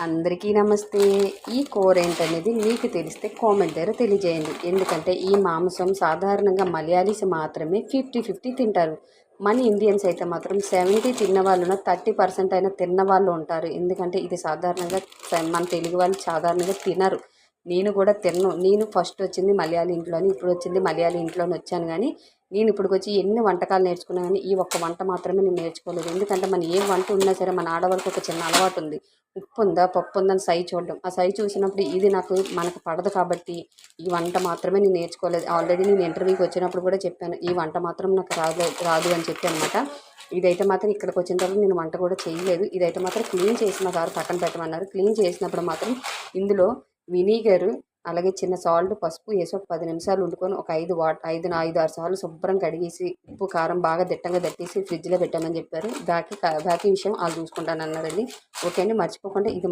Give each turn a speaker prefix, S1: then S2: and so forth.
S1: అందరికీ నమస్తే. ఈ కూర ఏంటనేది మీకు తెలిస్తే కామెంట్ ద్వారా తెలియజేయండి. ఎందుకంటే ఈ మాంసం సాధారణంగా మలయాళీస్ మాత్రమే 50-50 తింటారు. మన ఇండియన్స్ అయితే మాత్రం 70 తిన్న వాళ్ళున 30% అయినా తిన్న వాళ్ళు ఉంటారు. ఎందుకంటే ఇది సాధారణంగా మన తెలుగు వాళ్ళు సాధారణంగా తినరు. నేను కూడా తినను. నేను ఫస్ట్ వచ్చింది మలయాళీ ఇంట్లోని, ఇప్పుడు వచ్చింది మలయాళీ ఇంట్లోని వచ్చాను. కానీ నేను ఇప్పటికొచ్చి ఎన్ని వంటకాలు నేర్చుకున్నా కానీ ఈ ఒక్క వంట మాత్రమే నేను నేర్చుకోలేదు. ఎందుకంటే మన ఏ వంట ఉన్నా సరే మన ఆడవాళ్ళకి ఒక చిన్న అలవాటు ఉంది. ఉప్పు ఉందా, పప్పు ఉందని సై చూడడం. ఆ సై చూసినప్పుడు ఇది మనకు పడదు కాబట్టి ఈ వంట మాత్రమే నేను నేర్చుకోలేదు. ఆల్రెడీ నేను ఇంటర్వ్యూకి వచ్చినప్పుడు కూడా చెప్పాను, ఈ వంట మాత్రం నాకు రాదు అని చెప్పి అనమాట. ఇదైతే మాత్రం ఇక్కడికి వచ్చిన తర్వాత నేను వంట కూడా చేయలేదు. ఇదైతే మాత్రం క్లీన్ చేసి మా సార్ పక్కన పెట్టమన్నారు. క్లీన్ చేసినప్పుడు మాత్రం ఇందులో వినీగరు, అలాగే చిన్న సాల్ట్, పసుపు వేసి ఒక 10 నిమిషాలు వండుకొని ఒక 5-6 సార్లు శుభ్రం కడిగేసి ఉప్పు కారం బాగా దిట్టంగా దట్టేసి ఫ్రిడ్జ్లో పెట్టామని చెప్పారు. బాకీ విషయం వాళ్ళు చూసుకుంటానన్నారండి. ఓకే అండి, మర్చిపోకుండా ఇది